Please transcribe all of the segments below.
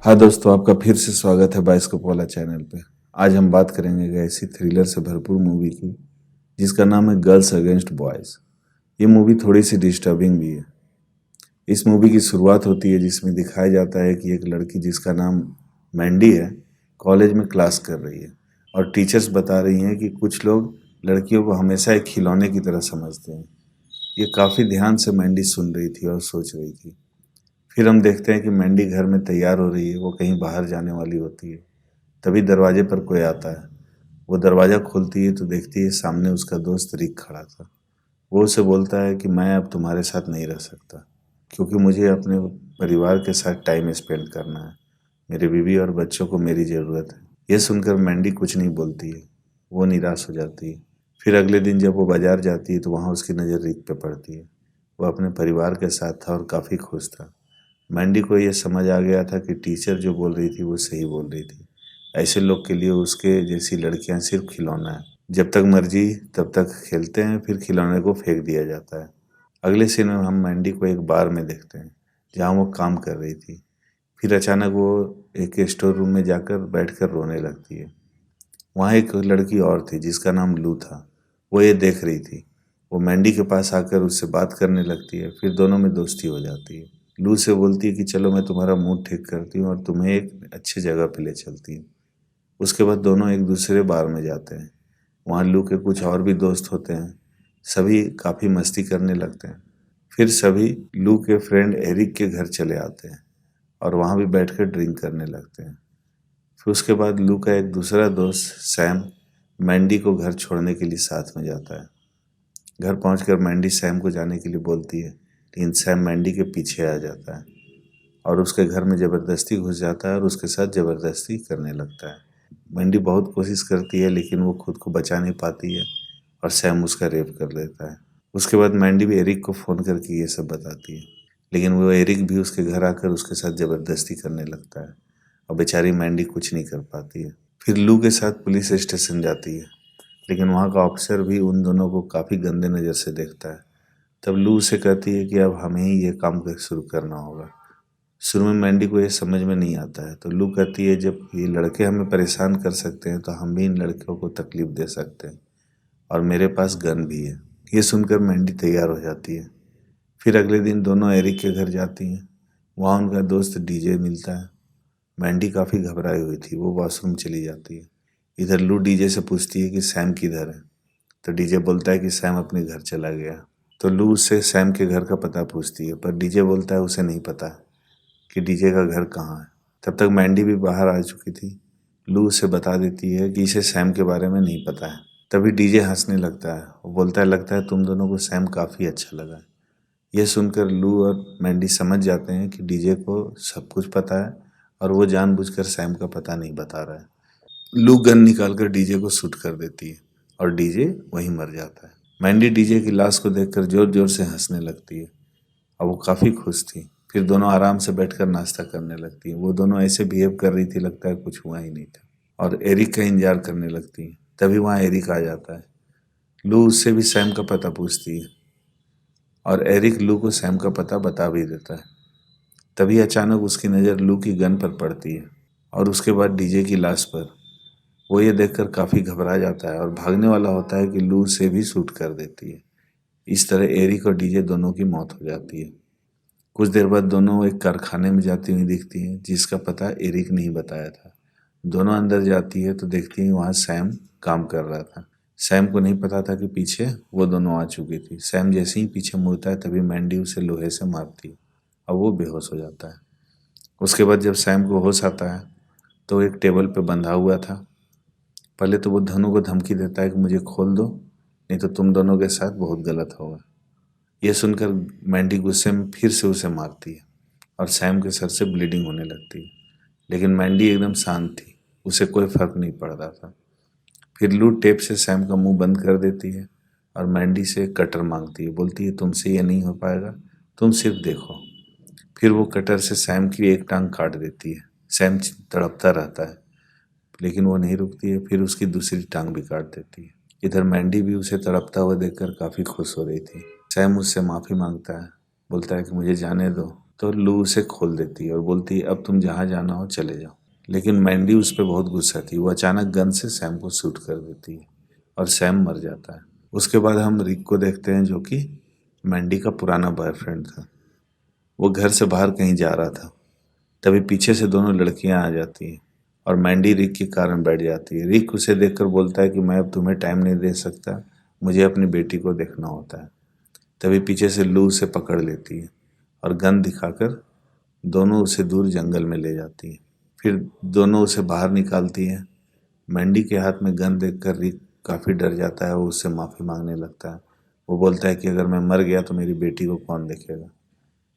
हाँ दोस्तों, आपका फिर से स्वागत है बाइस्कोप वाला चैनल पे। आज हम बात करेंगे एक ऐसी थ्रिलर से भरपूर मूवी की जिसका नाम है गर्ल्स अगेंस्ट बॉयज़। ये मूवी थोड़ी सी डिस्टर्बिंग भी है। इस मूवी की शुरुआत होती है जिसमें दिखाया जाता है कि एक लड़की जिसका नाम मैंडी है, कॉलेज में क्लास कर रही है और टीचर्स बता रही हैं कि कुछ लोग लड़कियों को हमेशा एक खिलौने की तरह समझते हैं। ये काफ़ी ध्यान से मैंडी सुन रही थी और सोच रही थी। फिर हम देखते हैं कि मैंडी घर में तैयार हो रही है, वो कहीं बाहर जाने वाली होती है। तभी दरवाजे पर कोई आता है। वो दरवाज़ा खोलती है तो देखती है सामने उसका दोस्त रिक खड़ा था। वो उसे बोलता है कि मैं अब तुम्हारे साथ नहीं रह सकता, क्योंकि मुझे अपने परिवार के साथ टाइम स्पेंड करना है। मेरी बीवी और बच्चों को मेरी ज़रूरत है। ये सुनकर मैंडी कुछ नहीं बोलती है। वो निराश हो जाती है। फिर अगले दिन जब वो बाजार जाती है तो वहाँ उसकी नज़र रिक पे पड़ती है। वो अपने परिवार के साथ था और काफ़ी खुश था। मैंडी को ये समझ आ गया था कि टीचर जो बोल रही थी वो सही बोल रही थी। ऐसे लोग के लिए उसके जैसी लड़कियां सिर्फ खिलौना है। जब तक मर्जी तब तक खेलते हैं, फिर खिलौने को फेंक दिया जाता है। अगले सीन में हम मैंडी को एक बार में देखते हैं जहाँ वो काम कर रही थी। फिर अचानक वो एक स्टोर रूम में जाकर बैठकर रोने लगती है। वहाँ एक लड़की और थी जिसका नाम लू था। वो ये देख रही थी। वो मैंडी के पास आकर उससे बात करने लगती है। फिर दोनों में दोस्ती हो जाती है। लू से बोलती है कि चलो मैं तुम्हारा मूड ठीक करती हूँ और तुम्हें एक अच्छी जगह पे ले चलती हूँ। उसके बाद दोनों एक दूसरे बार में जाते हैं। वहाँ लू के कुछ और भी दोस्त होते हैं। सभी काफ़ी मस्ती करने लगते हैं। फिर सभी लू के फ्रेंड एरिक के घर चले आते हैं और वहाँ भी बैठकर ड्रिंक करने लगते हैं। फिर उसके बाद लू का एक दूसरा दोस्त सैम मैंडी को घर छोड़ने के लिए साथ में जाता है। घर पहुंचकर मैंडी सैम को जाने के लिए बोलती है, लेकिन सैम मैंडी के पीछे आ जाता है और उसके घर में ज़बरदस्ती घुस जाता है और उसके साथ ज़बरदस्ती करने लगता है। मैंडी बहुत कोशिश करती है लेकिन वो खुद को बचा नहीं पाती है और सैम उसका रेप कर लेता है। उसके बाद मैंडी भी एरिक को फ़ोन करके ये सब बताती है, लेकिन वो एरिक भी उसके घर आकर उसके साथ ज़बरदस्ती करने लगता है और बेचारी मैंडी कुछ नहीं कर पाती है। फिर लू के साथ पुलिस स्टेशन जाती है, लेकिन वहाँ का ऑफिसर भी उन दोनों को काफ़ी गंदे नज़र से देखता है। तब लू से कहती है कि अब हमें ही ये काम शुरू करना होगा। शुरू में मैंडी को ये समझ में नहीं आता है, तो लू कहती है जब ये लड़के हमें परेशान कर सकते हैं तो हम भी इन लड़कियों को तकलीफ दे सकते हैं और मेरे पास गन भी है। ये सुनकर मैंडी तैयार हो जाती है। फिर अगले दिन दोनों एरिक के घर जाती हैं। वहाँ उनका दोस्त डीजे मिलता है। मैंडी काफ़ी घबराई हुई थी, वो वॉशरूम चली जाती है। इधर लू डीजे से पूछती है कि सैम किधर है, तो डीजे बोलता है कि सैम अपने घर चला गया। तो लू उससे सैम के घर का पता पूछती है, पर डीजे बोलता है उसे नहीं पता कि डीजे का घर कहाँ है। तब तक मैंडी भी बाहर आ चुकी थी। लू उसे बता देती है कि इसे सैम के बारे में नहीं पता है। तभी डीजे हंसने लगता है। वो बोलता है लगता है तुम दोनों को सैम काफ़ी अच्छा लगा। यह सुनकर लू और मैंडी समझ जाते हैं कि डीजे को सब कुछ पता है और वो जानबूझकर सैम का पता नहीं बता रहा है। लू गन निकालकर डीजे को शूट कर देती है और डीजे वहीं मर जाता है। मैंडी डीजे की लाश को देखकर जोर जोर से हंसने लगती है और वो काफ़ी खुश थी। फिर दोनों आराम से बैठकर नाश्ता करने लगती हैं। वो दोनों ऐसे बिहेव कर रही थी लगता है कुछ हुआ ही नहीं था, और एरिक का इंतजार करने लगती हैं। तभी वहाँ एरिक आ जाता है। लू उससे भी सैम का पता पूछती है और एरिक लू को सैम का पता बता भी देता है। तभी अचानक उसकी नज़र लू की गन पर पड़ती है और उसके बाद डीजे की लाश पर। वो ये देखकर काफ़ी घबरा जाता है और भागने वाला होता है कि लू से भी शूट कर देती है। इस तरह एरिक और डीजे दोनों की मौत हो जाती है। कुछ देर बाद दोनों एक कारखाने में जाती हुई दिखती हैं जिसका पता एरिक नहीं बताया था। दोनों अंदर जाती है तो देखती हैं वहाँ सैम काम कर रहा था। सैम को नहीं पता था कि पीछे वो दोनों आ चुकी थी। सैम जैसे ही पीछे मुड़ता है तभी मैंडी उसे लोहे से मारती है और वो बेहोश हो जाता है। उसके बाद जब सैम को होश आता है तो एक टेबल पे बंधा हुआ था। पहले तो वो धनु को धमकी देता है कि मुझे खोल दो, नहीं तो तुम दोनों के साथ बहुत गलत होगा। यह सुनकर मैंडी गुस्से में फिर से उसे मारती है और सैम के सर से ब्लीडिंग होने लगती है, लेकिन मैंडी एकदम शांत थी, उसे कोई फर्क नहीं पड़ रहा था। फिर लू टेप से सैम का मुंह बंद कर देती है और मैंडी से कटर मांगती है। बोलती है तुमसे ये नहीं हो पाएगा, तुम सिर्फ देखो। फिर वो कटर से सैम की एक टांग काट देती है। सैम तड़पता रहता है लेकिन वो नहीं रुकती है। फिर उसकी दूसरी टांग भी काट देती है। इधर मैंडी भी उसे तड़पता हुआ देखकर काफ़ी खुश हो रही थी। सैम उससे माफ़ी मांगता है, बोलता है कि मुझे जाने दो, तो लू उसे खोल देती है और बोलती है अब तुम जहाँ जाना हो चले जाओ। लेकिन मैंडी उस पर बहुत गुस्सा थी, वो अचानक गन से सैम को शूट कर देती है और सैम मर जाता है। उसके बाद हम रिक को देखते हैं जो कि मैंडी का पुराना बॉयफ्रेंड था। वो घर से बाहर कहीं जा रहा था, तभी पीछे से दोनों लड़कियां आ जाती हैं और मैंडी रिक के कारण बैठ जाती है। रिक उसे देखकर बोलता है कि मैं अब तुम्हें टाइम नहीं दे सकता, मुझे अपनी बेटी को देखना होता है। तभी पीछे से लू उसे पकड़ लेती है और गन दिखाकर दोनों उसे दूर जंगल में ले जाती है। फिर दोनों उसे बाहर निकालती हैं। मैंडी के हाथ में गन देखकर रिक काफ़ी डर जाता है, वो उससे माफ़ी मांगने लगता है। वो बोलता है कि अगर मैं मर गया तो मेरी बेटी को कौन देखेगा।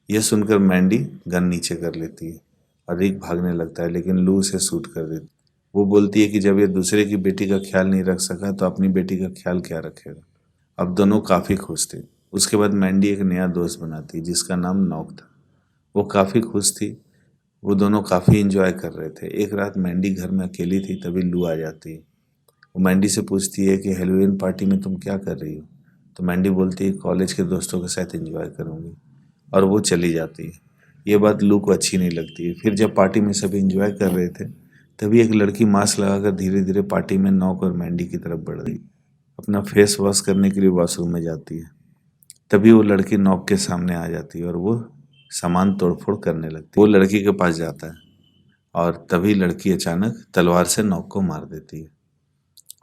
यह सुनकर मैंडी गन नीचे कर लेती है और रिक भागने लगता है, लेकिन लू उसे शूट कर देती है। वो बोलती है कि जब ये दूसरे की बेटी का ख्याल नहीं रख सका तो अपनी बेटी का ख्याल क्या रखेगा। अब दोनों काफ़ी खुश थे। उसके बाद मैंडी एक नया दोस्त बनाती जिसका नाम नॉक था। वो काफ़ी खुश थी, वो दोनों काफ़ी इंजॉय कर रहे थे। एक रात मैंडी घर में अकेली थी, तभी लू आ जाती है। वो मैंडी से पूछती है कि हेलोवीन पार्टी में तुम क्या कर रही हो। तो मैंडी बोलती है कॉलेज के दोस्तों के साथ एंजॉय करूँगी, और वो चली जाती है। ये बात लू को अच्छी नहीं लगती है। फिर जब पार्टी में सभी एंजॉय कर रहे थे, तभी एक लड़की मास्क लगाकर धीरे धीरे पार्टी में नॉक और मैंडी की तरफ बढ़ रही, अपना फेस वॉश करने के लिए वॉशरूम में जाती है। तभी वो लड़की नॉक के सामने आ जाती है और वो सामान तोड़फोड़ करने लगती है। वो लड़की के पास जाता है और तभी लड़की अचानक तलवार से नॉक को मार देती है।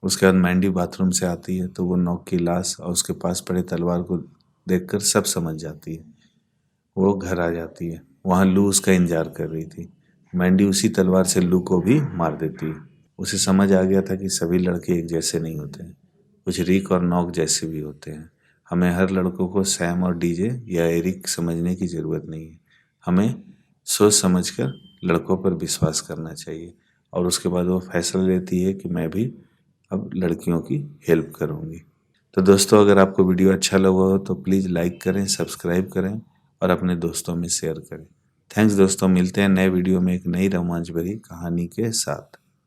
उसके बाद मैंडी बाथरूम से आती है तो वो नॉक की लाश और उसके पास पड़े तलवार को देखकर सब समझ जाती है। वो घर आ जाती है, वहाँ लू उसका इंतजार कर रही थी। मैंडी उसी तलवार से लू को भी मार देती है। उसे समझ आ गया था कि सभी लड़के एक जैसे नहीं होते हैं, कुछ रिक और नॉक जैसे भी होते हैं। हमें हर लड़कों को सैम और डीजे या एरिक समझने की ज़रूरत नहीं है। हमें सोच समझकर लड़कों पर विश्वास करना चाहिए। और उसके बाद वो फैसला लेती है कि मैं भी अब लड़कियों की हेल्प करूँगी। तो दोस्तों, अगर आपको वीडियो अच्छा लगा हो तो प्लीज़ लाइक करें, सब्सक्राइब करें और अपने दोस्तों में शेयर करें। थैंक्स दोस्तों, मिलते हैं नए वीडियो में एक नई रोमांच भरी कहानी के साथ।